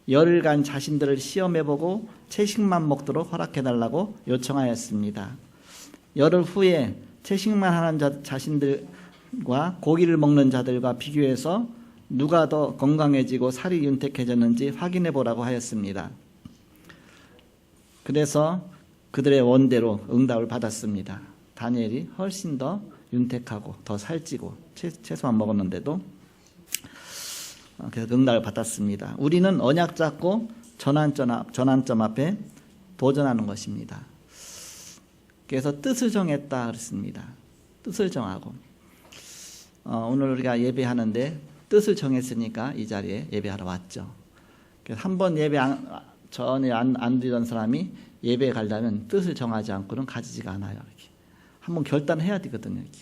열흘간 자신들을 시험해보고 채식만 먹도록 허락해달라고 요청하였습니다. 열흘 후에 채식만 하는 자신들과 고기를 먹는 자들과 비교해서 누가 더 건강해지고 살이 윤택해졌는지 확인해보라고 하였습니다. 그래서 그들의 원대로 응답을 받았습니다. 다니엘이 훨씬 더 윤택하고 더 살찌고 채소만 먹었는데도 그래서 응답을 받았습니다. 우리는 언약 잡고 전환점 앞에 도전하는 것입니다. 그래서 뜻을 정했다 그랬습니다. 뜻을 정하고 오늘 우리가 예배하는데 뜻을 정했으니까 이 자리에 예배하러 왔죠. 그래서 한번 예배 전에 안 드리던 사람이 예배에 가려면 뜻을 정하지 않고는 가지지가 않아요. 이렇게. 한번 결단해야 되거든요. 이렇게.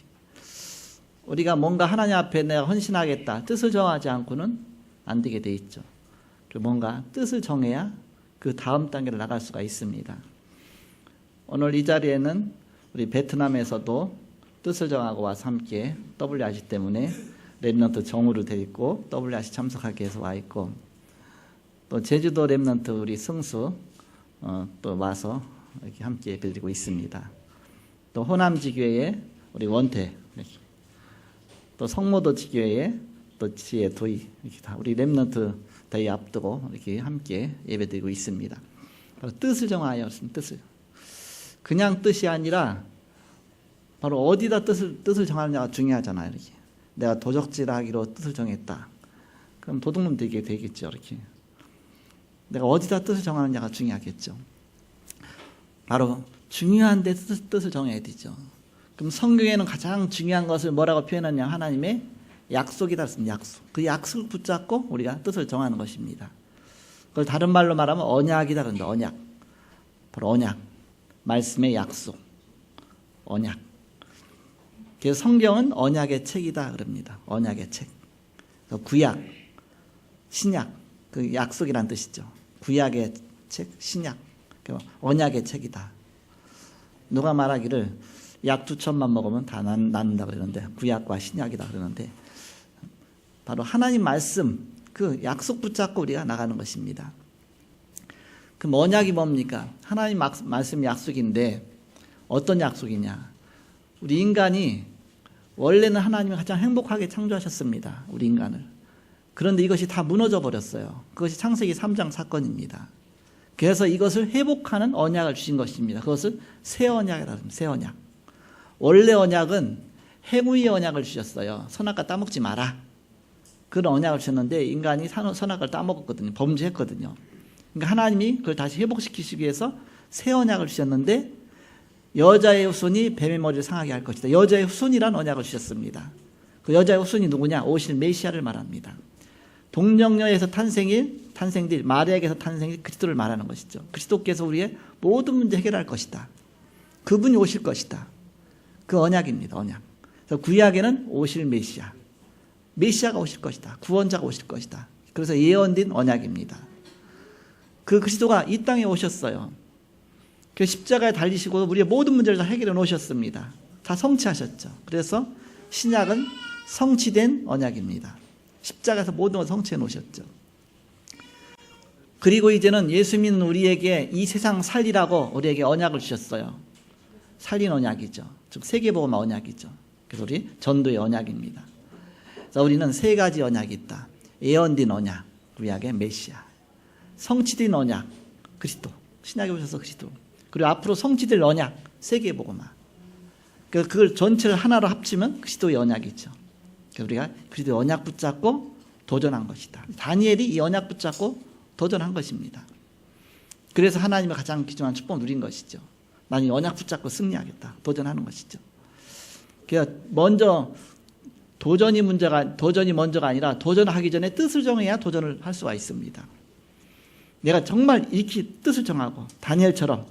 우리가 뭔가 하나님 앞에 내가 헌신하겠다 뜻을 정하지 않고는 안 되게 돼 있죠. 뭔가 뜻을 정해야 그 다음 단계를 나갈 수가 있습니다. 오늘 이 자리에는 우리 베트남에서도 뜻을 정하고 와서 함께 WRC 때문에 랩런트 정우를 데리고 WRC 참석하기 위해서 와 있고, 또 제주도 랩런트 우리 승수 또 와서 이렇게 함께 예배드리고 있습니다. 또 호남지교회 우리 원태, 또 성모도 지교회 또 지혜 도희, 이렇게 다 우리 랩런트 대회 앞두고 이렇게 함께 예배드리고 있습니다. 바로 뜻을 정하였습니다. 뜻을. 그냥 뜻이 아니라 바로 어디다 뜻을 정하느냐가 중요하잖아요. 이렇게. 내가 도적질하기로 뜻을 정했다. 그럼 도둑놈 되겠죠. 이렇게. 내가 어디다 뜻을 정하느냐가 중요하겠죠. 바로 중요한 데 뜻을 정해야 되죠. 그럼 성경에는 가장 중요한 것을 뭐라고 표현하냐? 하나님의 약속이다. 약속. 그 약속을 붙잡고 우리가 뜻을 정하는 것입니다. 그걸 다른 말로 말하면 언약이다. 그런데 언약. 바로 언약. 말씀의 약속. 언약. 그래서 성경은 언약의 책이다 그럽니다. 언약의 책. 구약, 신약, 그 약속이란 뜻이죠. 구약의 책, 신약, 언약의 책이다. 누가 말하기를 약 2천만 먹으면 다 낫는다 그러는데 구약과 신약이다 그러는데 바로 하나님 말씀, 그 약속 붙잡고 우리가 나가는 것입니다. 그럼 언약이 뭡니까? 하나님 말씀 약속인데 어떤 약속이냐? 우리 인간이 원래는 하나님이 가장 행복하게 창조하셨습니다. 우리 인간을. 그런데 이것이 다 무너져 버렸어요. 그것이 창세기 3장 사건입니다. 그래서 이것을 회복하는 언약을 주신 것입니다. 그것을 새 언약이라고 합니다. 새 언약. 원래 언약은 행위의 언약을 주셨어요. 선악과 따먹지 마라. 그런 언약을 주셨는데 인간이 선악을 따먹었거든요. 범죄했거든요. 그러니까 하나님이 그걸 다시 회복시키시기 위해서 새 언약을 주셨는데 여자의 후손이 뱀의 머리를 상하게 할 것이다. 여자의 후손이란 언약을 주셨습니다. 그 여자의 후손이 누구냐? 오실 메시아를 말합니다. 동정녀에서 탄생될 마리아에게서 탄생일 그리스도를 말하는 것이죠. 그리스도께서 우리의 모든 문제 해결할 것이다. 그분이 오실 것이다. 그 언약입니다. 언약. 그래서 구약에는 오실 메시아가 오실 것이다. 구원자가 오실 것이다. 그래서 예언된 언약입니다. 그 그리스도가 이 땅에 오셨어요. 그 십자가에 달리시고 우리의 모든 문제를 다 해결해 놓으셨습니다. 다 성취하셨죠. 그래서 신약은 성취된 언약입니다. 십자가에서 모든 걸 성취해 놓으셨죠. 그리고 이제는 예수 믿는 우리에게 이 세상 살리라고 우리에게 언약을 주셨어요. 살린 언약이죠. 즉 세계복음 언약이죠. 그래서 우리 전도의 언약입니다. 그래서 우리는 세 가지 언약이 있다. 예언된 언약, 구약의 메시아. 성취된 언약, 그리스도. 신약에 오셔서 그리스도. 그리고 앞으로 성취될 언약, 세계복음화. 그걸 전체를 하나로 합치면 그리스도의 언약이죠. 그래서 우리가 그리스도의 언약 붙잡고 도전한 것이다. 다니엘이 이 언약 붙잡고 도전한 것입니다. 그래서 하나님의 가장 귀중한 축복을 누린 것이죠. 나는 이 언약 붙잡고 승리하겠다. 도전하는 것이죠. 그래서 먼저 도전이 먼저가 아니라 도전하기 전에 뜻을 정해야 도전을 할 수가 있습니다. 내가 정말 이렇게 뜻을 정하고 다니엘처럼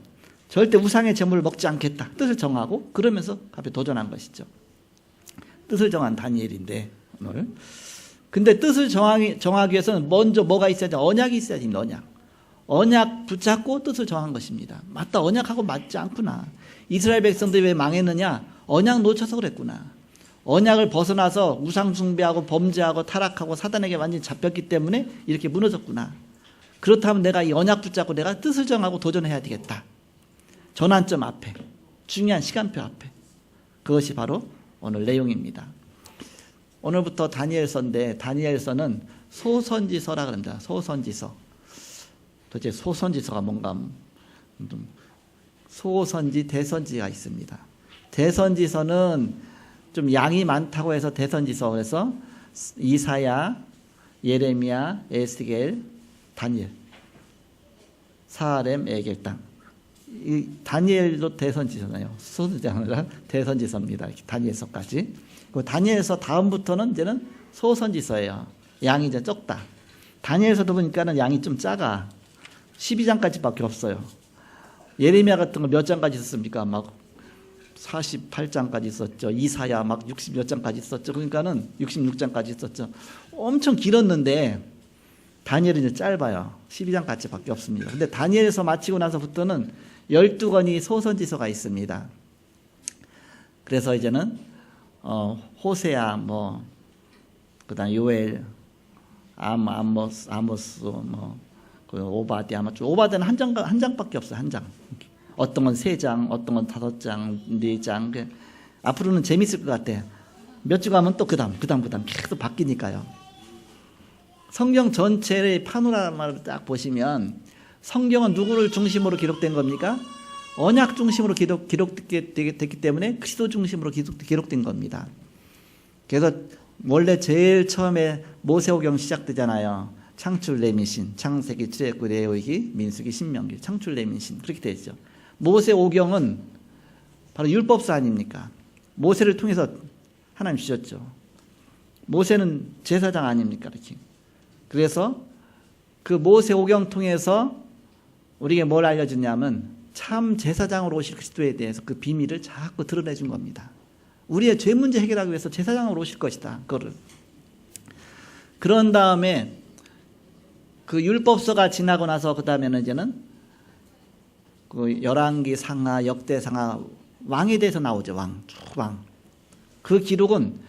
절대 우상의 제물을 먹지 않겠다. 뜻을 정하고 그러면서 앞에 도전한 것이죠. 뜻을 정한 다니엘인데 오늘. 근데 뜻을 정하기 위해서는 먼저 뭐가 있어야지? 언약이 있어야 됩니다. 언약 붙잡고 뜻을 정한 것입니다. 맞다. 언약하고 맞지 않구나. 이스라엘 백성들이 왜 망했느냐? 언약 놓쳐서 그랬구나. 언약을 벗어나서 우상 숭배하고 범죄하고 타락하고 사단에게 완전히 잡혔기 때문에 이렇게 무너졌구나. 그렇다면 내가 이 언약 붙잡고 내가 뜻을 정하고 도전해야 되겠다. 전환점 앞에, 중요한 시간표 앞에. 그것이 바로 오늘 내용입니다. 오늘부터 다니엘서인데 다니엘서는 소선지서라 그럽니다. 소선지서. 도대체 소선지서가 뭔가, 소선지, 대선지가 있습니다. 대선지서는 좀 양이 많다고 해서 대선지서, 그래서 이사야, 예레미야, 에스겔, 다니엘, 사렘, 에겔 땅. 이 다니엘도 대선지서네요. 소선지가 아니라 대선지서입니다. 다니엘서까지. 그 다니엘서 다음부터는 이제는 소선지서예요. 양이 이제 적다. 다니엘서도 보니까는 양이 좀 작아. 12장까지밖에 없어요. 예레미야 같은 거 몇 장까지 있었습니까? 막 48장까지 있었죠. 이사야 막 60몇 장까지 있었죠. 그러니까는 66장까지 있었죠. 엄청 길었는데 다니엘은 이제 짧아요. 12장까지밖에 없습니다. 근데 다니엘서 마치고 나서부터는 12권이 소선지서가 있습니다. 그래서 이제는 호세아, 뭐 그다음 요엘, 아모스, 뭐 그 오바댜, 오바댜는 한 장밖에 없어요. 한 장. 어떤 건 3장, 어떤 건 5장, 4장. 앞으로는 재밌을 것 같아. 몇 주 가면 또 그다음 계속 바뀌니까요. 성경 전체의 파노라마를 딱 보시면 성경은 누구를 중심으로 기록된 겁니까? 언약 중심으로 기록됐기 때문에 그리스도 중심으로 기록된 겁니다. 그래서 원래 제일 처음에 모세오경 시작되잖아요. 창출, 레미신, 창세기, 출애굽기, 레위기, 민수기, 신명기, 창출, 레미신 그렇게 되어 있죠. 모세오경은 바로 율법서 아닙니까? 모세를 통해서 하나님 주셨죠. 모세는 제사장 아닙니까? 이렇게. 그래서 그 모세오경 통해서 우리에게 뭘 알려주냐면 참 제사장으로 오실 그리스도에 대해서 그 비밀을 자꾸 드러내준 겁니다. 우리의 죄 문제 해결하기 위해서 제사장으로 오실 것이다. 그거를. 그런 다음에 그 율법서가 지나고 나서 그 다음에는 이제는 그 열왕기 상하, 역대 상하, 왕에 대해서 나오죠. 왕. 그 기록은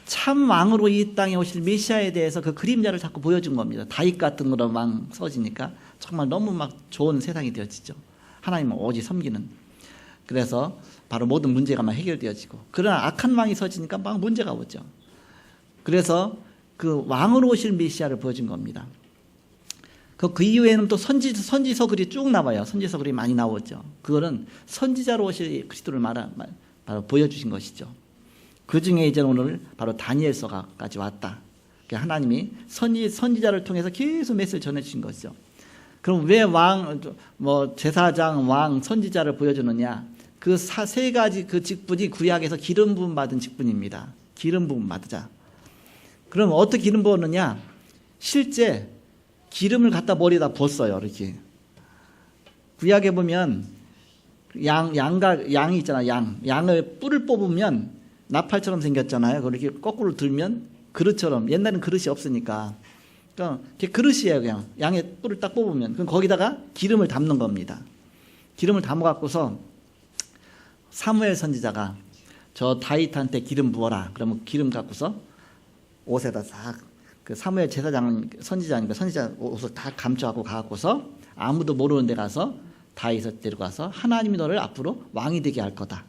참 왕으로 이 땅에 오실 메시아에 대해서 그 그림자를 자꾸 보여준 겁니다. 다윗 같은 그런 왕 써지니까 정말 너무 막 좋은 세상이 되어지죠. 하나님을 오직 섬기는. 그래서 바로 모든 문제가 막 해결되어지고, 그러나 악한 왕이 서지니까 막 문제가 오죠. 그래서 그 왕으로 오실 메시아를 보여준 겁니다. 그 이후에는 또 선지서 글이 쭉 나와요. 선지서 글이 많이 나오죠. 그거는 선지자로 오실 그리스도를 바로 보여주신 것이죠. 그 중에 이제 오늘 바로 다니엘서가까지 왔다. 하나님이 선지자를 통해서 계속 메시지를 전해주신 것이죠. 그럼 왜 제사장, 왕, 선지자를 보여주느냐? 그 3가지 그 직분이 구약에서 기름 부음 받은 직분입니다. 기름 부음 받자. 그럼 어떻게 기름 부었느냐? 실제 기름을 갖다 머리에다 부었어요. 이렇게. 구약에 보면 양이 있잖아요. 양을 뿔을 뽑으면 나팔처럼 생겼잖아요. 그렇게 거꾸로 들면 그릇처럼. 옛날엔 그릇이 없으니까. 그러니까 그릇이에요. 그냥 양의 뿔을 딱 뽑으면. 그럼 거기다가 기름을 담는 겁니다. 기름을 담아갖고서 사무엘 선지자가 저 다윗한테 기름 부어라. 그러면 기름 갖고서 옷에다 싹, 그 사무엘 제사장 선지자니까 선지자 옷을 다 감춰갖고 가갖고서 아무도 모르는 데 가서 다윗을 데리고 가서 하나님이 너를 앞으로 왕이 되게 할 거다.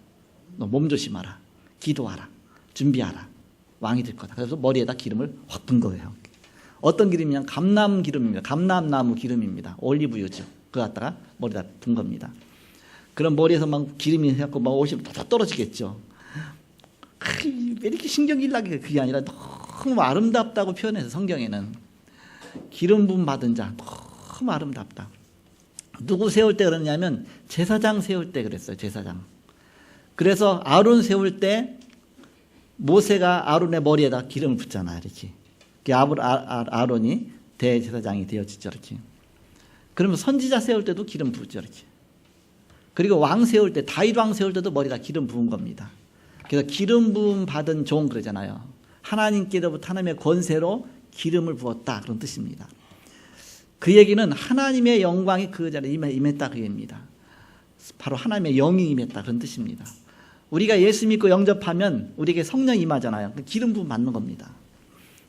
너 몸 조심하라. 기도하라. 준비하라. 왕이 될 거다. 그래서 머리에다 기름을 확 분 거예요. 어떤 기름이냐? 감람 기름입니다. 감람나무 기름입니다. 올리브유죠. 그거 갖다가 머리에다 분 겁니다. 그럼 머리에서 막 기름이 해갖고 막 옷이 다 떨어지겠죠. 왜 이렇게 신경질나게 그게 아니라 너무 아름답다고 표현해서 성경에는 기름 부음 받은 자 너무 아름답다. 누구 세울 때 그러냐면 제사장 세울 때 그랬어요. 제사장. 그래서 아론 세울 때 모세가 아론의 머리에다 기름을 붓잖아요. 이렇게. 아론이 대제사장이 되어지죠. 이렇게. 그러면 선지자 세울 때도 기름 부죠. 이렇게. 그리고 왕 세울 때, 다윗 왕 세울 때도 머리에다 기름 부은 겁니다. 그래서 기름 부음 받은 종 그러잖아요. 하나님께로부터 하나님의 권세로 기름을 부었다. 그런 뜻입니다. 그 얘기는 하나님의 영광이 그 자리에 임했다. 그 얘기입니다. 바로 하나님의 영이 임했다. 그런 뜻입니다. 우리가 예수 믿고 영접하면 우리에게 성령이 임하잖아요. 기름 부음 받는 겁니다.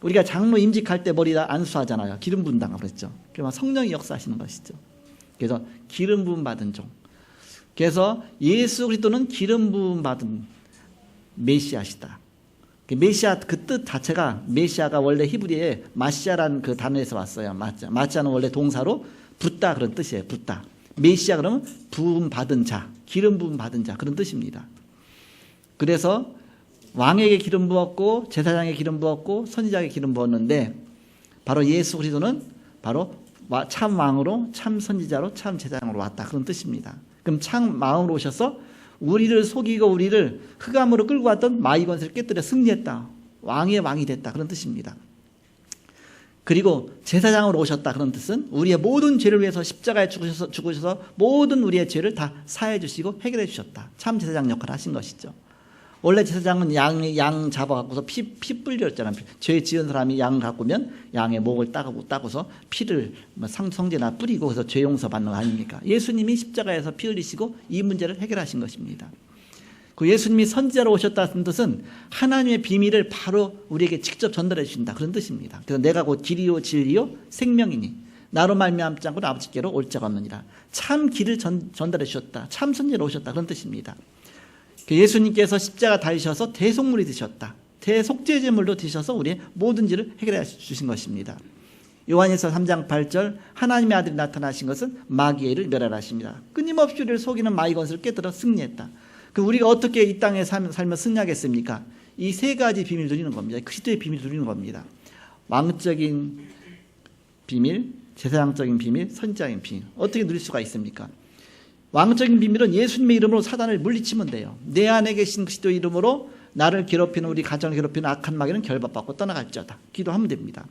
우리가 장로 임직할 때 머리 안수하잖아요. 기름 부음 당하고 그랬죠. 그러면 성령이 역사하시는 것이죠. 그래서 기름 부음 받은 종. 그래서 예수 그리스도는 기름 부음 받은 메시아시다. 메시아 그 뜻 자체가, 메시아가 원래 히브리에 마시아라는 그 단어에서 왔어요. 마시아는 원래 동사로 붓다 그런 뜻이에요. 붓다. 메시아 그러면 부음 받은 자, 기름 부음 받은 자 그런 뜻입니다. 그래서 왕에게 기름 부었고 제사장에게 기름 부었고 선지자에게 기름 부었는데 바로 예수 그리스도는 바로 참 왕으로 참 선지자로 참 제사장으로 왔다 그런 뜻입니다. 그럼 참 왕으로 오셔서 우리를 속이고 우리를 흑암으로 끌고 왔던 마귀 권세를 깨뜨려 승리했다. 왕의 왕이 됐다 그런 뜻입니다. 그리고 제사장으로 오셨다 그런 뜻은 우리의 모든 죄를 위해서 십자가에 죽으셔서 모든 우리의 죄를 다 사해 주시고 해결해 주셨다. 참 제사장 역할을 하신 것이죠. 원래 제사장은 양 잡아갖고서 피 뿌렸잖아요. 죄 지은 사람이 양을 갖고 오면 양의 목을 따고서 피를 성제나 뿌리고 그래서 죄 용서 받는 거 아닙니까? 예수님이 십자가에서 피 흘리시고 이 문제를 해결하신 것입니다. 그 예수님이 선지자로 오셨다는 뜻은 하나님의 비밀을 바로 우리에게 직접 전달해 주신다 그런 뜻입니다. 그래서 내가 곧 길이요 진리요 생명이니 나로 말미암지 않고는 아버지께로 올 자가 없느니라. 참 길을 전달해 주셨다. 참 선지자로 오셨다 그런 뜻입니다. 예수님께서 십자가 달리셔서 대속물이 되셨다. 대속죄제물로 되셔서 우리의 모든 죄를 해결해 주신 것입니다. 요한일서 3장 8절 하나님의 아들이 나타나신 것은 마귀를 멸하라십니다. 끊임없이 우리를 속이는 마귀 권세를 깨뜨려 승리했다. 우리가 어떻게 이 땅에 살며 승리하겠습니까? 이 세 가지 비밀을 누리는 겁니다. 그리스도의 비밀을 누리는 겁니다. 왕적인 비밀, 제사장적인 비밀, 선지자적인 비밀. 어떻게 누릴 수가 있습니까? 왕적인 비밀은 예수님의 이름으로 사단을 물리치면 돼요. 내 안에 계신 그리스도의 이름으로 나를 괴롭히는 우리 가정을 괴롭히는 악한 마귀는 결박받고 떠나갈지어다. 기도하면 됩니다.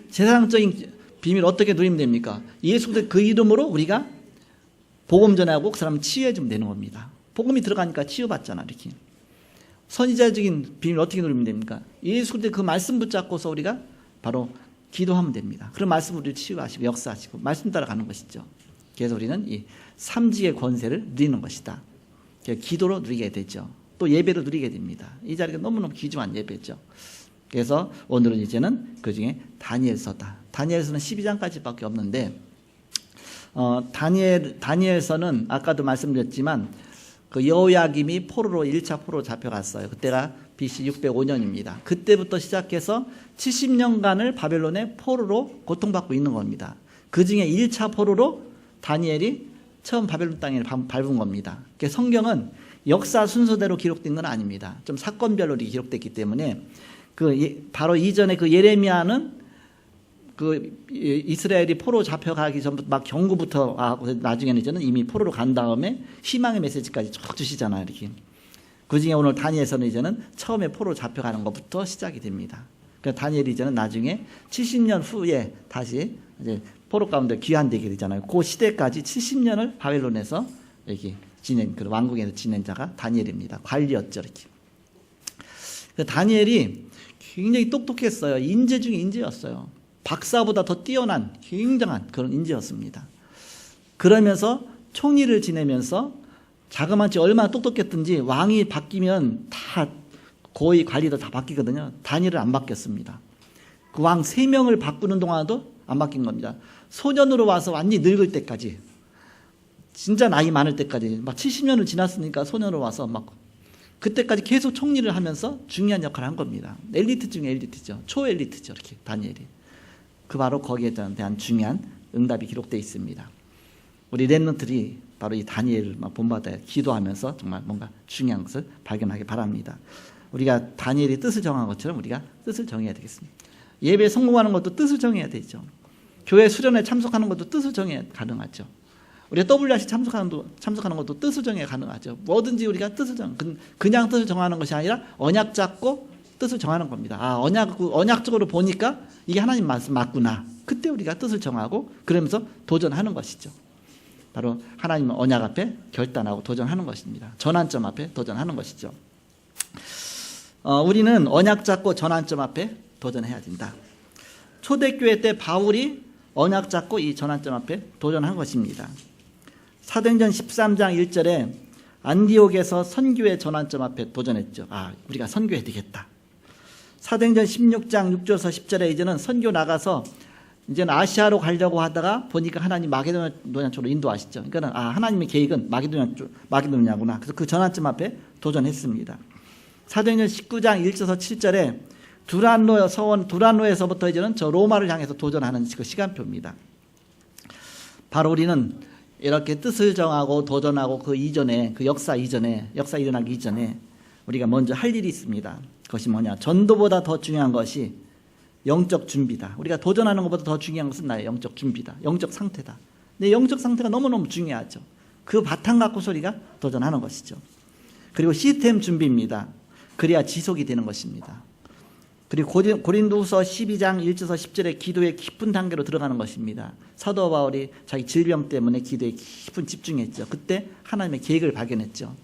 제사장적인 비밀 어떻게 누리면 됩니까? 예수 그 이름으로 우리가 복음 전하고 그 사람 치유해 주면 되는 겁니다. 복음이 들어가니까 치유받잖아 이렇게. 선지자적인 비밀 어떻게 누리면 됩니까? 예수 그 말씀 붙잡고서 우리가 바로 기도하면 됩니다. 그런 말씀을 우리 치유하시고 역사하시고 말씀 따라가는 것이죠. 그래서 우리는 이 삼직의 권세를 누리는 것이다. 기도로 누리게 되죠. 또 예배로 누리게 됩니다. 이 자리가 너무너무 귀중한 예배죠. 그래서 오늘은 이제는 그 중에 다니엘서다. 다니엘서는 12장까지밖에 없는데 다니엘서는 아까도 말씀드렸지만 그 여호야김이 포로로 1차 포로로 잡혀갔어요. 그때가 BC 605년입니다. 그때부터 시작해서 70년간을 바벨론의 포로로 고통받고 있는 겁니다. 그 중에 1차 포로로 다니엘이 처음 바벨론 땅에 밟은 겁니다. 성경은 역사 순서대로 기록된 건 아닙니다. 좀 사건별로 기록됐기 때문에 바로 이전에 그 예레미야는 그 이스라엘이 포로 잡혀가기 전부터 막 경고부터 하고 나중에는 이제는 이미 포로로 간 다음에 희망의 메시지까지 쭉 주시잖아요. 이렇게. 그 중에 오늘 다니엘서는 이제는 처음에 포로 잡혀가는 것부터 시작이 됩니다. 그러니까 다니엘이 이제는 나중에 70년 후에 다시 이제 포로 가운데 귀환되게 되잖아요. 그 시대까지 70년을 바벨론에서 이렇게 그 왕궁에서 지낸 자가 다니엘입니다. 관리였죠, 이렇게. 다니엘이 굉장히 똑똑했어요. 인재 중에 인재였어요. 박사보다 더 뛰어난 굉장한 그런 인재였습니다. 그러면서 총리를 지내면서 자그마치 얼마나 똑똑했든지 왕이 바뀌면 다 고위 관리도 다 바뀌거든요. 다니엘은 안 바뀌었습니다. 그 왕 3명을 바꾸는 동안도 안 바뀐 겁니다. 소년으로 와서 완전히 늙을 때까지, 진짜 나이 많을 때까지, 막 70년을 지났으니까 소년으로 와서 막 그때까지 계속 총리를 하면서 중요한 역할을 한 겁니다. 엘리트 중에 엘리트죠. 초엘리트죠. 이렇게 다니엘이. 그 바로 거기에 대한 중요한 응답이 기록되어 있습니다. 우리 렘넌트들이 바로 이 다니엘을 본받아 기도하면서 정말 뭔가 중요한 것을 발견하기 바랍니다. 우리가 다니엘이 뜻을 정한 것처럼 우리가 뜻을 정해야 되겠습니다. 예배에 성공하는 것도 뜻을 정해야 되죠. 교회 수련회 참석하는 것도 뜻을 정해야 가능하죠. 우리가 WRC 참석하는 것도 뜻을 정해야 가능하죠. 뭐든지 우리가 뜻을 그냥 뜻을 정하는 것이 아니라 언약 잡고 뜻을 정하는 겁니다. 언약적으로 보니까 이게 하나님 말씀 맞구나. 그때 우리가 뜻을 정하고 그러면서 도전하는 것이죠. 바로 하나님 언약 앞에 결단하고 도전하는 것입니다. 전환점 앞에 도전하는 것이죠. 우리는 언약 잡고 전환점 앞에 도전해야 된다. 초대교회 때 바울이 언약 잡고 이 전환점 앞에 도전한 것입니다. 사도행전 13장 1절에 안디옥에서 선교의 전환점 앞에 도전했죠. 우리가 선교해야 되겠다. 사도행전 16장 6절에서 10절에 이제는 선교 나가서 이제는 아시아로 가려고 하다가 보니까 하나님 마게도냐 쪽으로 인도하시죠. 그러니까 하나님의 계획은 마게도냐구나. 그래서 그 전환점 앞에 도전했습니다. 사도행전 19장 1절에서 7절에 두란노에서부터 이제는 저 로마를 향해서 도전하는 그 시간표입니다. 바로 우리는 이렇게 뜻을 정하고 도전하고 그 이전에, 그 역사 일어나기 이전에 우리가 먼저 할 일이 있습니다. 그것이 뭐냐? 전도보다 더 중요한 것이 영적 준비다. 우리가 도전하는 것보다 더 중요한 것은 나의 영적 준비다. 영적 상태다. 내 영적 상태가 너무너무 중요하죠. 그 바탕 갖고서 우리가 도전하는 것이죠. 그리고 시스템 준비입니다. 그래야 지속이 되는 것입니다. 그리고 고린도후서 12장 1절에서 10절에 기도의 깊은 단계로 들어가는 것입니다. 사도 바울이 자기 질병 때문에 기도에 깊은 집중했죠. 그때 하나님의 계획을 발견했죠.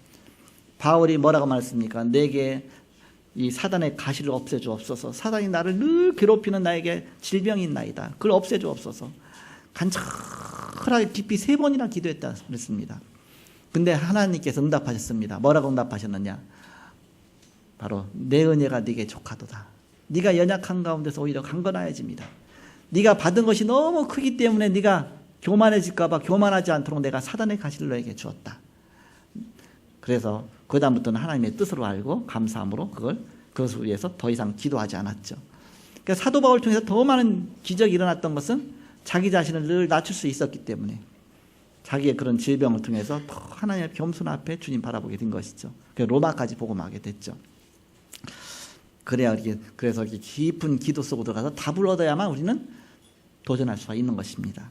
바울이 뭐라고 말했습니까? 내게 이 사단의 가시를 없애주옵소서. 사단이 나를 늘 괴롭히는 나에게 질병이 있나이다. 그걸 없애주옵소서. 간절하게 깊이 3번이나 기도했다 그랬습니다. 근데 하나님께서 응답하셨습니다. 뭐라고 응답하셨느냐? 바로 내 은혜가 네게 족하도다. 네가 연약한 가운데서 오히려 강건하여집니다. 네가 받은 것이 너무 크기 때문에 네가 교만해질까 봐 교만하지 않도록 내가 사단의 가시를 너에게 주었다. 그래서 그 다음부터는 하나님의 뜻으로 알고 감사함으로 그것을 위해서 더 이상 기도하지 않았죠. 그러니까 사도 바울 통해서 더 많은 기적이 일어났던 것은 자기 자신을 늘 낮출 수 있었기 때문에 자기의 그런 질병을 통해서 더 하나님의 겸손 앞에 주님 바라보게 된 것이죠. 그래서 로마까지 복음하게 됐죠. 그래서 이렇게 깊은 기도 속으로 들어가서 답을 얻어야만 우리는 도전할 수가 있는 것입니다.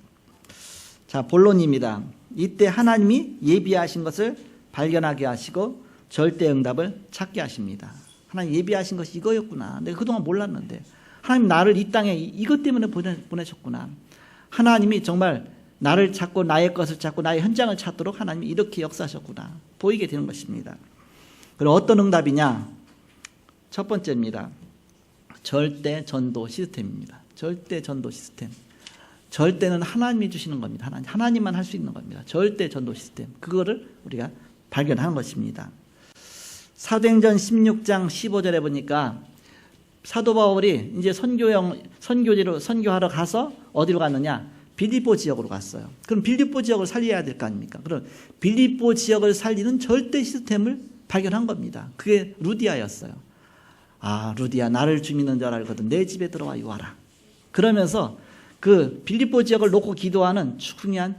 자, 본론입니다. 이때 하나님이 예비하신 것을 발견하게 하시고 절대 응답을 찾게 하십니다. 하나님 예비하신 것이 이거였구나. 내가 그동안 몰랐는데 하나님 나를 이 땅에 이것 때문에 보내셨구나. 하나님이 정말 나를 찾고 나의 것을 찾고 나의 현장을 찾도록 하나님이 이렇게 역사하셨구나. 보이게 되는 것입니다. 그리고 어떤 응답이냐? 첫 번째입니다. 절대 전도 시스템입니다. 절대 전도 시스템. 절대는 하나님이 주시는 겁니다. 하나님만 할 수 있는 겁니다. 절대 전도 시스템. 그거를 우리가 발견한 것입니다. 사도행전 16장 15절에 보니까 사도 바울이 이제 선교하러 가서 어디로 갔느냐? 빌립보 지역으로 갔어요. 그럼 빌립보 지역을 살려야 될 거 아닙니까? 그럼 빌립보 지역을 살리는 절대 시스템을 발견한 겁니다. 그게 루디아였어요. 루디아, 나를 주 믿는 줄 알거든 내 집에 들어와 요하라. 그러면서 그 빌립보 지역을 놓고 기도하는 중요한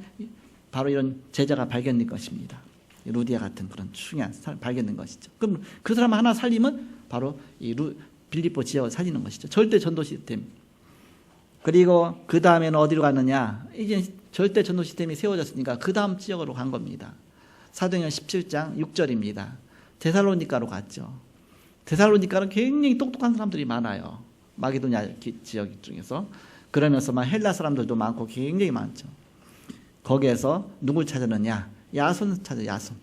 바로 이런 제자가 발견된 것입니다. 루디아 같은 그런 중요한 사람 발견된 것이죠. 그럼 그 사람 하나 살리면 바로 이 빌립보 지역을 살리는 것이죠. 절대 전도 시스템. 그리고 그 다음에는 어디로 갔느냐? 이제 절대 전도 시스템이 세워졌으니까 그 다음 지역으로 간 겁니다. 사도행전 17장 6절입니다. 데살로니가로 갔죠. 데살로니가는 굉장히 똑똑한 사람들이 많아요. 마게도냐 지역 중에서. 그러면서 헬라 사람들도 많고 굉장히 많죠. 거기에서 누굴 찾았느냐? 야손 찾아, 야손.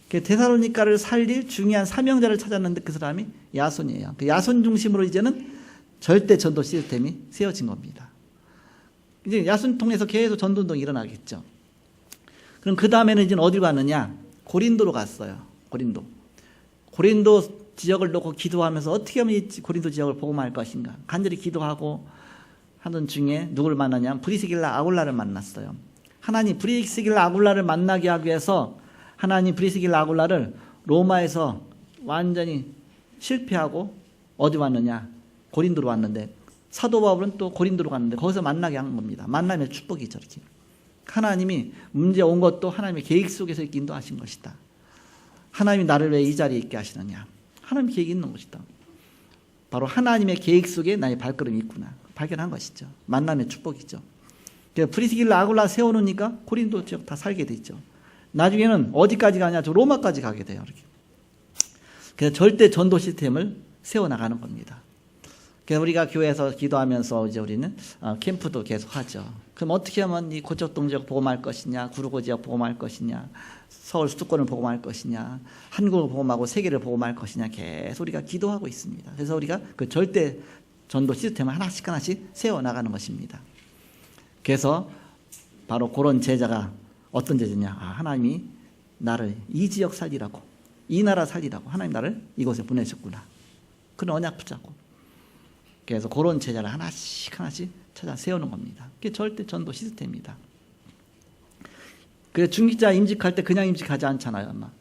데살로니가를 살릴 중요한 사명자를 찾았는데 그 사람이 야손이에요. 그 야손 중심으로 이제는 절대 전도 시스템이 세워진 겁니다. 이제 야손 통해서 계속 전도운동이 일어나겠죠. 그럼 그 다음에는 이제 어디로 갔느냐? 고린도로 갔어요. 고린도 지역을 놓고 기도하면서 어떻게 하면 이 고린도 지역을 복음할 것인가 간절히 기도하고 하던 중에 누굴 만나냐면 브리스길라 아굴라를 만났어요. 하나님 브리스길라 아굴라를 만나게 하기 위해서 하나님 브리스길라 아굴라를 로마에서 완전히 실패하고 어디 왔느냐? 고린도로 왔는데 사도 바울은 또 고린도로 갔는데 거기서 만나게 한 겁니다. 만남의 축복이죠. 이렇게. 하나님이 문제 온 것도 하나님의 계획 속에서 이렇게 인도하신 것이다. 하나님이 나를 왜 이 자리에 있게 하시느냐? 하나님의 계획이 있는 것이다. 바로 하나님의 계획 속에 나의 발걸음이 있구나. 발견한 것이죠. 만남의 축복이죠. 브리스길라 아굴라 세워놓으니까 고린도 지역 다 살게 되죠. 나중에는 어디까지 가냐? 저 로마까지 가게 돼요. 이렇게. 그래서 절대 전도 시스템을 세워나가는 겁니다. 그래서 우리가 교회에서 기도하면서 이제 우리는 캠프도 계속 하죠. 그럼 어떻게 하면 이 고척동 지역 복음할 것이냐, 구루고 지역 복음할 것이냐, 서울 수도권을 복음할 것이냐, 한국을 복음하고 세계를 복음할 것이냐 계속 우리가 기도하고 있습니다. 그래서 우리가 그 절대 전도 시스템을 하나씩 세워나가는 것입니다. 그래서 바로 그런 제자가 어떤 제자냐? 하나님이 나를 이 지역 살리라고, 이 나라 살리라고 하나님 나를 이곳에 보내셨구나. 그런 언약 붙잡고 그래서 그런 제자를 하나씩 찾아 세우는 겁니다. 그게 절대 전도 시스템입니다. 그래서 중직자 임직할 때 그냥 임직하지 않잖아요. 아마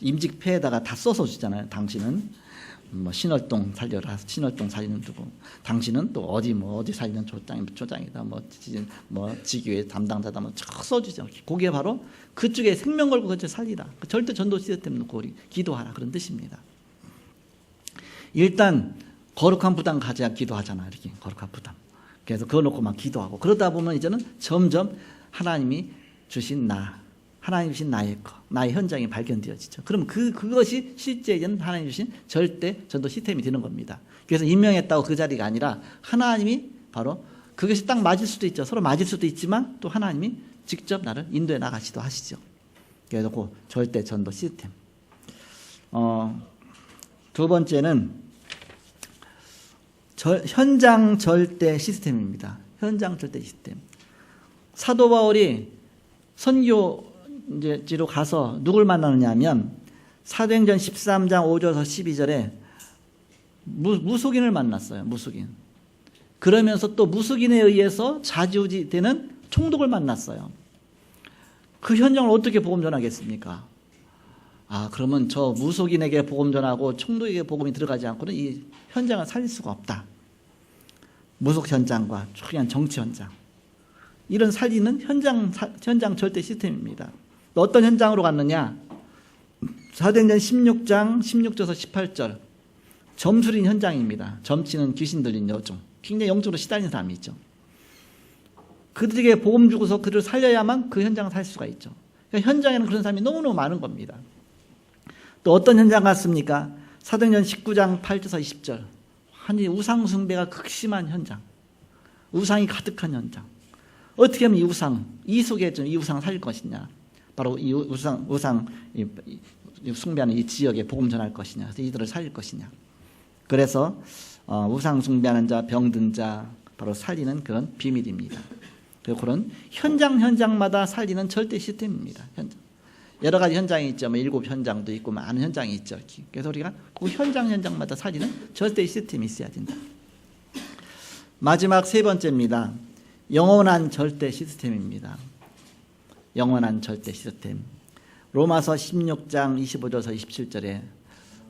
임직패에다가 다 써서 주잖아요. 당신은 뭐 신월동 살려라, 신월동 살리는 두고, 당신은 또 어디 살리는 조장이다, 뭐 지교회 담당자다, 뭐 쭉 써주죠. 그게 바로 그쪽에 생명 걸고 그쪽 살리라. 절대 전도 시스템 놓고 우리 기도하라, 그런 뜻입니다. 일단 거룩한 부담 가져야 기도하잖아. 이렇게 거룩한 부담. 그래서 그거 놓고 막 기도하고, 그러다 보면 이제는 점점 하나님이 주신 하나님 주신 나의 현장이 발견되어지죠. 그럼 그것이 실제 하나님 주신 절대 전도 시스템이 되는 겁니다. 그래서 임명했다고 그 자리가 아니라 하나님이 바로 그것이 딱 맞을 수도 있죠. 서로 맞을 수도 있지만 또 하나님이 직접 나를 인도해 나가시도 하시죠. 그래서 그 절대 전도 시스템. 두 번째는 현장 절대 시스템입니다. 현장 절대 시스템. 사도 바울이 선교지로 가서 누굴 만나느냐 하면 사도행전 13장 5절에서 12절에 무속인을 만났어요. 무속인. 그러면서 또 무속인에 의해서 좌지우지되는 총독을 만났어요. 그 현장을 어떻게 복음 전하겠습니까? 그러면 저 무속인에게 복음 전하고 총독에게 복음이 들어가지 않고는 이 현장을 살릴 수가 없다. 무속 현장과 초기한 정치 현장, 이런 살리는 현장 절대 시스템입니다. 또 어떤 현장으로 갔느냐? 사도행전 16장 16절에서 18절 점술인 현장입니다. 점치는 귀신 들린 여종, 굉장히 영적으로 시달린 사람이 있죠. 그들에게 복음 주고서 그들을 살려야만 그 현장을 살 수가 있죠. 그러니까 현장에는 그런 사람이 너무너무 많은 겁니다. 또 어떤 현장 갔습니까? 사도행전 19장 8절에서 20절 아니 우상 숭배가 극심한 현장, 우상이 가득한 현장. 어떻게 하면 이 속에 좀 이 우상 살릴 것이냐? 바로 이 우상 숭배하는 이 지역에 복음 전할 것이냐? 그래서 이들을 살릴 것이냐? 그래서 우상 숭배하는 자, 병든 자 바로 살리는 그런 비밀입니다. 그리고 그런 현장마다 살리는 절대 시스템입니다. 여러 가지 현장이 있죠. 7 현장도 있고 많은 현장이 있죠. 그래서 우리가 그 현장마다 살리는 절대 시스템이 있어야 된다. 마지막 세 번째입니다. 영원한 절대 시스템입니다. 영원한 절대 시스템. 로마서 16장 25절에서 27절에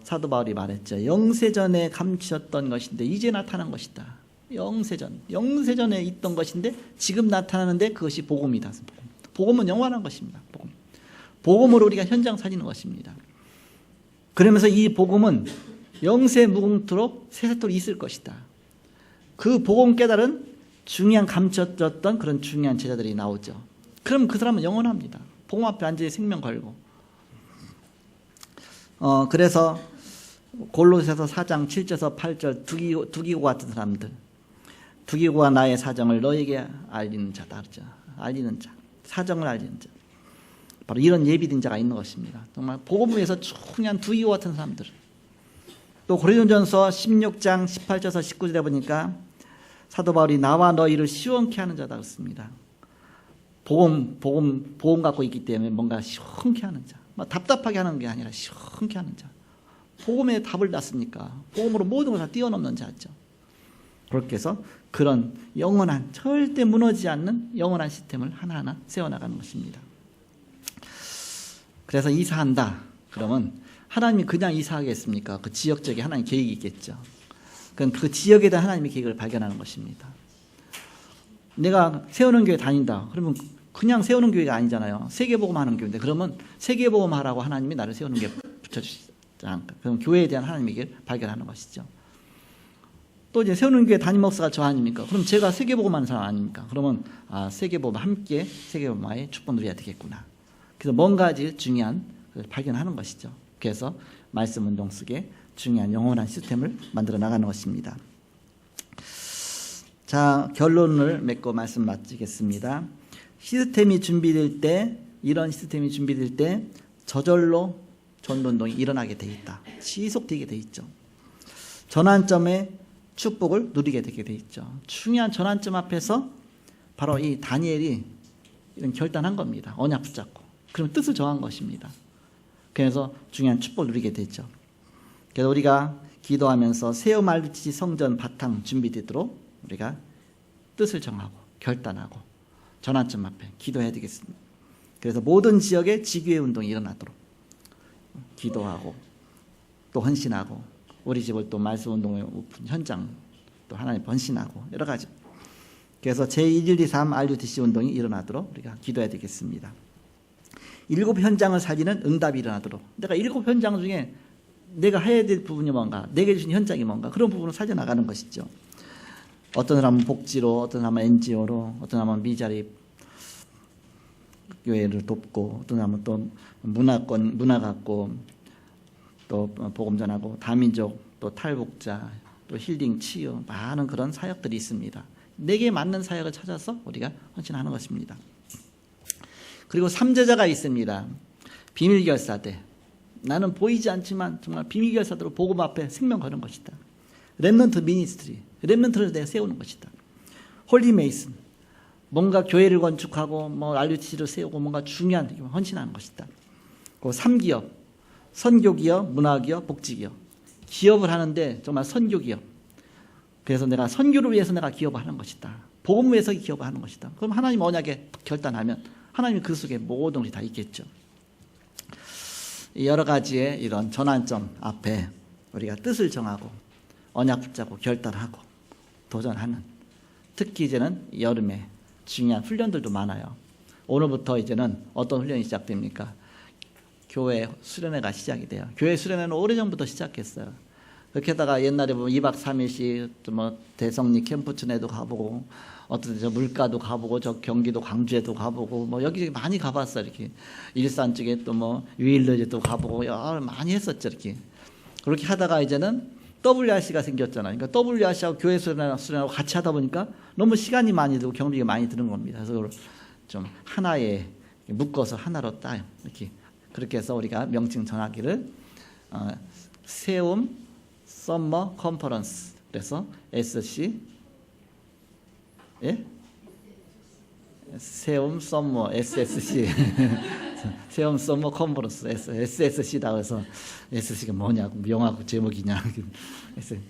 사도 바울이 말했죠. 영세전에 감추었던 것인데 이제 나타난 것이다. 영세전에 있던 것인데 지금 나타나는데 그것이 복음이다. 복음은 영원한 것입니다. 복음으로 우리가 현장 살리는 것입니다. 그러면서 이 복음은 영세 무궁토록 세세토록 있을 것이다. 그 복음 깨달은 중요한 감춰졌던 그런 중요한 제자들이 나오죠. 그럼 그 사람은 영원합니다. 복음 앞에 앉아 생명 걸고. 그래서 골로새서 4장 7절에서 8절 두기고와 같은 사람들, 두기고와 나의 사정을 너에게 알리는 자다. 알리는 자, 사정을 알리는 자. 바로 이런 예비된 자가 있는 것입니다. 정말 복음을 위해서 중요한 두기고 같은 사람들. 또 고린도전서 16장 18절에서 19절에 보니까 사도 바울이 나와 너희를 시원케 하는 자다 그랬습니다. 복음 갖고 있기 때문에 뭔가 시원케 하는 자. 답답하게 하는 게 아니라 시원케 하는 자. 복음에 답을 놨으니까 복음으로 모든 것을 다 뛰어넘는 자죠. 그렇게 해서 그런 영원한 절대 무너지지 않는 영원한 시스템을 하나하나 세워나가는 것입니다. 그래서 이사한다. 그러면 하나님이 그냥 이사하겠습니까? 그 지역 지역에 하나님 계획이 있겠죠. 그건 그 지역에 대한 하나님의 계획을 발견하는 것입니다. 내가 세우는 교회 다닌다. 그러면 그냥 세우는 교회가 아니잖아요. 세계복음하는 교회인데 그러면 세계복음하라고 하나님이 나를 세우는 게 붙여주시지 않을까. 그럼 교회에 대한 하나님의 계획을 발견하는 것이죠. 또 이제 세우는 교회 담임 목사가 저 아닙니까? 그럼 제가 세계복음하는 사람 아닙니까? 그러면 세계복음 함께 세계복음화의 축복 누려야 되겠구나. 그래서 뭔가지 중요한 걸 발견하는 것이죠. 그래서 말씀 운동 속에 중요한 영원한 시스템을 만들어 나가는 것입니다. 자, 결론을 맺고 말씀 마치겠습니다. 시스템이 준비될 때, 이런 시스템이 준비될 때 저절로 전도운동이 일어나게 돼 있다. 지속되게 돼 있죠. 전환점의 축복을 누리게 되게 돼 있죠. 중요한 전환점 앞에서 바로 이 다니엘이 이런 결단한 겁니다. 언약 붙잡고. 그러면 뜻을 정한 것입니다. 그래서 중요한 축복을 누리게 되죠. 그래서 우리가 기도하면서 새우 말리치 성전 바탕 준비되도록 우리가 뜻을 정하고 결단하고 전환점 앞에 기도해야 되겠습니다. 그래서 모든 지역에 지교회 운동이 일어나도록 기도하고 또 헌신하고 우리 집을 또 말씀 운동의 현장 또 하나님 헌신하고 여러 가지. 그래서 제1123 RUTC 운동이 일어나도록 우리가 기도해야 되겠습니다. 7현장을 살리는 응답이 일어나도록 내가 7현장 중에 내가 해야 될 부분이 뭔가 내게 주신 현장이 뭔가 그런 부분을 살려나가는 것이죠. 어떤 사람은 복지로, 어떤 사람은 NGO로, 어떤 사람은 미자립 교회를 돕고, 어떤 사람은 또 문화 갖고 또 복음 전하고 다민족 또 탈북자 또 힐링 치유 많은 그런 사역들이 있습니다. 내게 맞는 사역을 찾아서 우리가 헌신하는 것입니다. 그리고 3제자가 있습니다. 비밀결사대. 나는 보이지 않지만 정말 비밀결사대로 복음 앞에 생명 거는 것이다. 렘넌트 미니스트리. 렘넌트를 내가 세우는 것이다. 홀리 메이슨. 뭔가 교회를 건축하고 뭐 RUTC를 세우고 뭔가 중요한 헌신하는 것이다. 그 3기업. 선교기업, 문화기업, 복지기업. 기업을 하는데 정말 선교기업. 그래서 내가 선교를 위해서 내가 기업을 하는 것이다. 복음을 위해서 기업을 하는 것이다. 그럼 하나님 언약에 결단하면 하나님이 그 속에 모든 것이 다 있겠죠. 여러 가지의 이런 전환점 앞에 우리가 뜻을 정하고 언약 붙잡고 결단하고 도전하는, 특히 이제는 여름에 중요한 훈련들도 많아요. 오늘부터 이제는 어떤 훈련이 시작됩니까? 교회 수련회가 시작이 돼요. 교회 수련회는 오래전부터 시작했어요. 그렇게 하다가 옛날에 보면 2박 3일씩 뭐 대성리 캠프촌에도 가보고 어떤 저 물가도 가보고 저 경기도 광주에도 가보고 뭐 여기 많이 가봤어요. 이렇게 일산 쪽에 또 뭐 유일러제도 가보고 많이 했었죠. 이렇게 그렇게 하다가 이제는 WRC가 생겼잖아요. 그러니까 WRC하고 교회 수련하고 같이 하다 보니까 너무 시간이 많이 들고 경비가 많이 드는 겁니다. 그래서 그걸 좀 하나에 묶어서 하나로 따요. 이렇게 그렇게 해서 우리가 명칭 정하기를 세움 썸머 컨퍼런스. 그래서 SC 예? 세움 썸머 SSC 세움 썸머 컨퍼런스 SSC다. 그래서 SSC가 뭐냐고 명하고 제목이냐.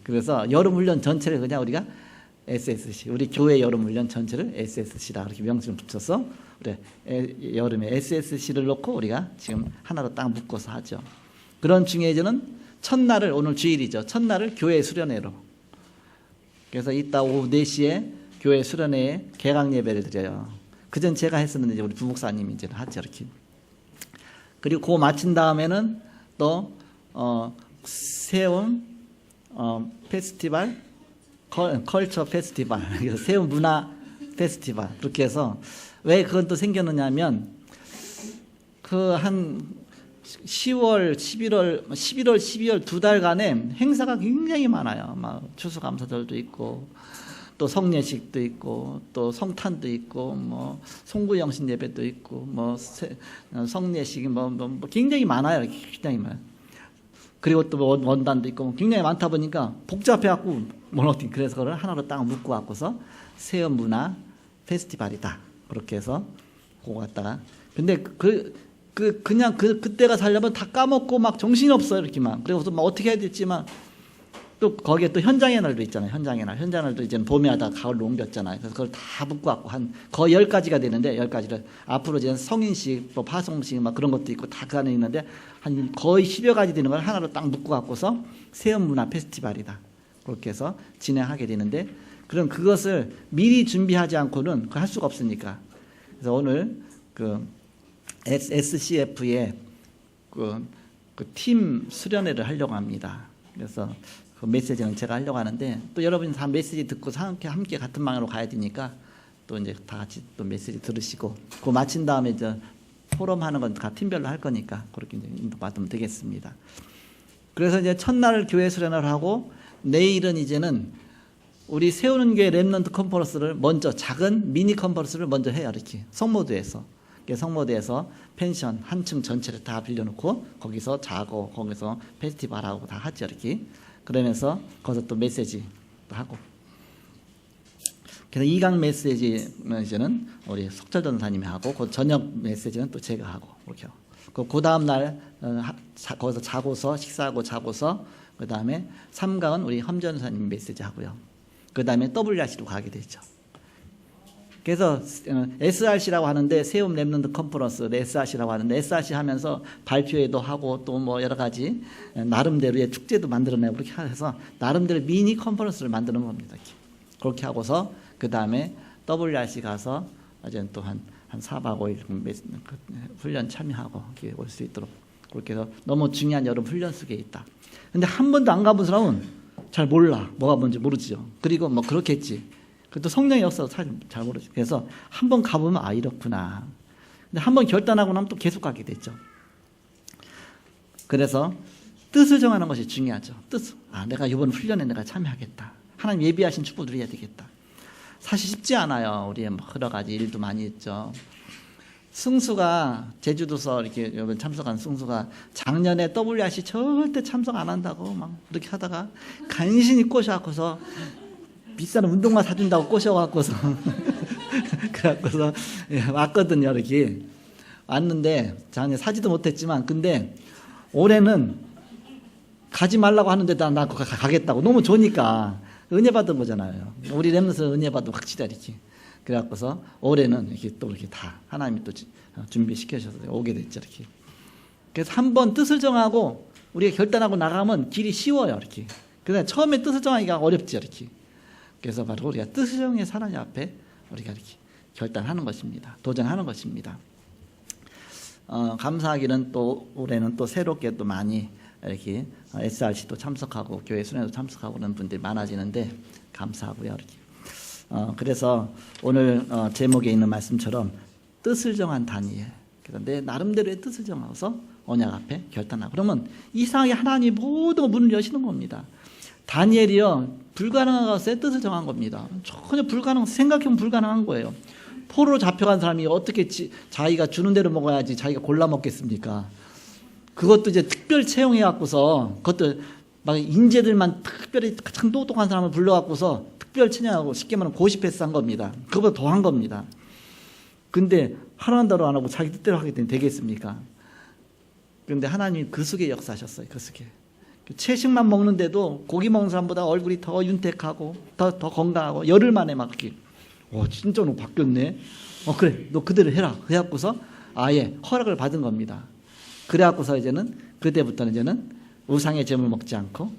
그래서 여름 훈련 전체를 그냥 우리가 SSC 우리 교회 여름 훈련 전체를 SSC다 그렇게 명칭을 붙여서 우리 여름에 SSC를 놓고 우리가 지금 하나로 딱 묶어서 하죠. 그런 중에 이제는 첫날을 오늘 주일이죠. 첫날을 교회 수련회로. 그래서 이따 오후 4시에 교회 수련회에 개강 예배를 드려요. 그전 제가 했었는데 이제 우리 부목사님이 이제 하죠. 이렇게. 그리고 그거 마친 다음에는 또 세움 페스티벌 컬처 페스티벌 그래서 세움 문화 페스티벌 그렇게 해서 왜 그건 또 생겼느냐면 그 한 10월, 11월, 12월 2달간에 행사가 굉장히 많아요. 막 추수감사절도 있고 또 성례식도 있고 또 성탄도 있고 뭐 송구영신 예배도 있고 뭐 성례식이 뭐 굉장히 많아요. 굉장히 많아요. 그리고 또 원단도 있고 굉장히 많다 보니까 복잡해갖고 모노팅 그래서 그걸 하나로 딱 묶고 갖고서 세움 문화 페스티벌이다. 그렇게 해서 그거 갖다가 근데 그냥 그때가 살려면 다 까먹고 막 정신이 없어요. 이렇게 막. 그래서 막 어떻게 해야 될지만 또 거기에 또 현장의 날도 있잖아요. 현장의 날도 이제는 봄에 하다가 가을로 옮겼잖아요. 그래서 그걸 다 묶고 갖고 한 거의 10가지가 되는데 10가지를 앞으로 이제 성인식 또 파송식 막 그런 것도 있고 다 그 안에 있는데 한 거의 10여 가지 되는 걸 하나로 딱 묶고 갖고서 세움 문화 페스티벌이다. 그렇게 해서 진행하게 되는데 그럼 그것을 미리 준비하지 않고는 할 수가 없으니까. 그래서 오늘 그 SCF의 그 팀 수련회를 하려고 합니다. 그래서 그 메시지는 제가 하려고 하는데 또 여러분이 다 메시지 듣고 함께 같은 방향으로 가야 되니까 또 이제 다 같이 또 메시지 들으시고 그거 마친 다음에 이제 포럼 하는 건 다 팀별로 할 거니까 그렇게 이제 인도받으면 되겠습니다. 그래서 이제 첫날 교회 수련을 하고 내일은 이제는 우리 세우는 교회 렘넌트 컨퍼런스를 먼저 작은 미니 컨퍼런스를 먼저 해요. 이렇게 성모도에서. 성모대에서 펜션 한 층 전체를 다 빌려놓고 거기서 자고 거기서 페스티벌하고 다 하죠. 이렇게 그러면서 거기서 또 메시지 또 하고 그래서 2강 메시지는 우리 석철 전사님이 하고 그 저녁 메시지는 또 제가 하고 그렇게 그 다음 날 거기서 자고서 식사하고 자고서 그 다음에 삼각은 우리 험전사님 메시지 하고요. 그 다음에 WRC로 가게 되죠. 그래서 SRC라고 하는데 세움 랩런트 컨퍼런스 SRC라고 하는데 SRC 하면서 발표회도 하고 또 뭐 여러 가지 나름대로의 축제도 만들어내고 그렇게 해서 나름대로 미니 컨퍼런스를 만드는 겁니다. 그렇게 하고서 그 다음에 WRC 가서 이제 또 한 4박 5일 훈련 참여하고 올 수 있도록 그렇게 해서 너무 중요한 여름 훈련 속에 있다. 근데 한 번도 안 가본 사람은 잘 몰라. 뭐가 뭔지 모르죠. 그리고 뭐 그렇겠지. 그래도 성령의 역사도 잘 모르죠. 그래서 한 번 가보면 아 이렇구나. 근데 한 번 결단하고 나면 또 계속 가게 되죠. 그래서 뜻을 정하는 것이 중요하죠. 뜻. 아 내가 이번 훈련에 내가 참여하겠다. 하나님 예비하신 축복을 누려야 되겠다. 사실 쉽지 않아요. 우리의 여러 가지 일도 많이 있죠. 승수가 제주도서 이렇게 이번 참석한 승수가 작년에 WRC 절대 참석 안 한다고 막 그렇게 하다가 간신히 꼬셔갖고서 비싼 운동화 사준다고 꼬셔갖고서 그래갖고서 왔거든요. 이렇게 왔는데 작년에 사지도 못했지만 근데 올해는 가지 말라고 하는데 나 가겠다고 너무 좋으니까 은혜 받은 거잖아요. 우리 렘넌트 은혜 받은 확실히 이렇게. 그래갖고서 올해는 이렇게 또 이렇게 다 하나님이 또 준비시켜주셔서 오게 됐죠. 이렇게. 그래서 한번 뜻을 정하고 우리가 결단하고 나가면 길이 쉬워요. 이렇게. 그다음에 처음에 뜻을 정하기가 어렵죠. 이렇게. 그래서 바로 우리가 뜻을 정해서 하나님 앞에 우리가 이렇게 결단하는 것입니다. 도전하는 것입니다. 감사하기는 또 올해는 또 새롭게 또 많이 이렇게 SRC도 참석하고 교회 수련회도 참석하고 그런 분들이 많아지는데 감사하고요. 이렇게. 그래서 오늘 제목에 있는 말씀처럼 뜻을 정한 다니엘. 그래서 내 나름대로의 뜻을 정해서 언약 앞에 결단하고 그러면 이상하게 하나님이 모든 문을 여시는 겁니다. 다니엘이요 불가능한 것에 뜻을 정한 겁니다. 전혀 생각해보면 불가능한 거예요. 포로로 잡혀간 사람이 어떻게 자기가 주는 대로 먹어야지 자기가 골라 먹겠습니까? 그것도 이제 특별 채용해 갖고서 그것도 막 인재들만 특별히 가장 똑똑한 사람을 불러 갖고서 특별 채용하고 쉽게 말하면 고시패스 한 겁니다. 그거보다 더 한 겁니다. 근데 하라는 대로 안 하고 자기 뜻대로 하게 되면 되겠습니까? 그런데 하나님이 그 속에 역사하셨어요. 그 속에. 채식만 먹는데도 고기 먹는 사람보다 얼굴이 더 윤택하고 더 건강하고 열흘 만에 막 이렇게 진짜 너 바뀌었네. 그래 너 그대로 해라. 그래갖고서 아예 허락을 받은 겁니다. 그래갖고서 이제는 그때부터는 이제는 우상의 제물 먹지 않고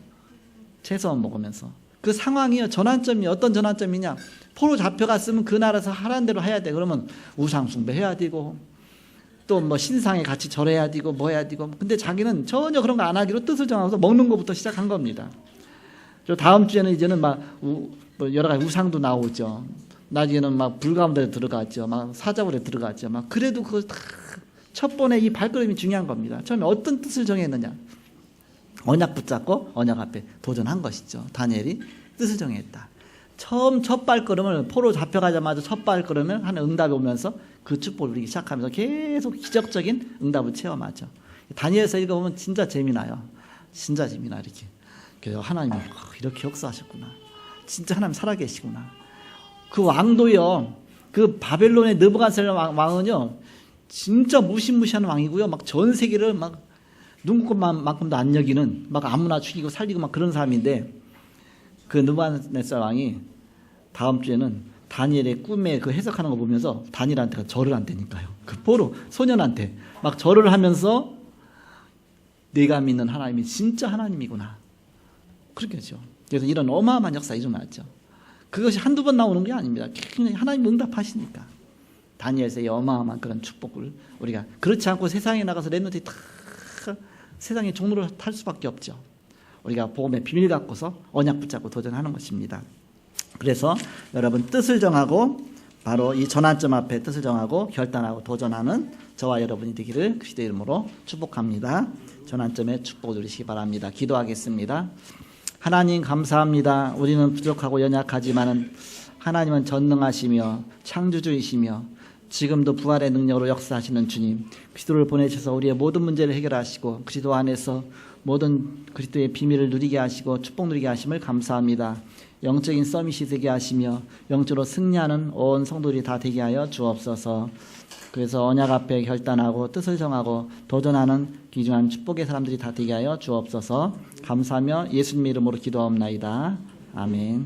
채소만 먹으면서 그 상황이요 전환점이 어떤 전환점이냐 포로 잡혀갔으면 그 나라에서 하라는 대로 해야 돼. 그러면 우상 숭배해야 되고 또 뭐 신상에 같이 절해야 되고 뭐 해야 되고 근데 자기는 전혀 그런 거 안 하기로 뜻을 정하고서 먹는 것부터 시작한 겁니다. 저 다음 주에는 이제는 막 뭐 여러 가지 우상도 나오죠. 나중에는 막 불 가운데 들어갔죠. 막 사자굴에 들어갔죠. 막 그래도 그거 다 첫 번에 이 발걸음이 중요한 겁니다. 처음에 어떤 뜻을 정했느냐. 언약 붙잡고 언약 앞에 도전한 것이죠. 다니엘이 뜻을 정했다. 처음 첫 발걸음을 포로 잡혀가자마자 첫 발걸음을 하는 응답이 오면서 그 축복을 누리기 시작하면서 계속 기적적인 응답을 체험하죠. 다니엘서 읽어보면 진짜 재미나요. 진짜 재미나 이렇게. 그래서 하나님이 이렇게 역사하셨구나. 진짜 하나님 살아계시구나. 그 왕도요. 그 바벨론의 느부갓네살 왕은요. 진짜 무시무시한 왕이고요. 막 전 세계를 막 눈곱만큼도 안 여기는 막 아무나 죽이고 살리고 막 그런 사람인데 그 느부갓네살 왕이 다음 주에는 다니엘의 꿈에 그 해석하는 거 보면서 다니엘한테가 절을 한다니까요. 그 포로 소년한테 막 절을 하면서 내가 믿는 하나님이 진짜 하나님이구나. 그렇게 하죠. 그래서 이런 어마어마한 역사 일어났죠. 그것이 한두 번 나오는 게 아닙니다. 하나님 응답하시니까. 다니엘서의 어마어마한 그런 축복을 우리가 그렇지 않고 세상에 나가서 렘넌트들이 다 세상의 종로를 탈 수밖에 없죠. 우리가 복음의 비밀 갖고서 언약 붙잡고 도전하는 것입니다. 그래서 여러분 뜻을 정하고 바로 이 전환점 앞에 뜻을 정하고 결단하고 도전하는 저와 여러분이 되기를 그리스도의 이름으로 축복합니다. 전환점에 축복을 누리시기 바랍니다. 기도하겠습니다. 하나님 감사합니다. 우리는 부족하고 연약하지만은 하나님은 전능하시며 창조주이시며 지금도 부활의 능력으로 역사하시는 주님, 그리스도를 보내셔서 우리의 모든 문제를 해결하시고 그리스도 안에서 모든 그리스도의 비밀을 누리게 하시고 축복 누리게 하심을 감사합니다. 영적인 서밋이 되게 하시며 영적으로 승리하는 온 성도들이 다 되게 하여 주옵소서. 그래서 언약 앞에 결단하고 뜻을 정하고 도전하는 귀중한 축복의 사람들이 다 되게 하여 주옵소서. 감사하며 예수님 이름으로 기도하옵나이다. 아멘.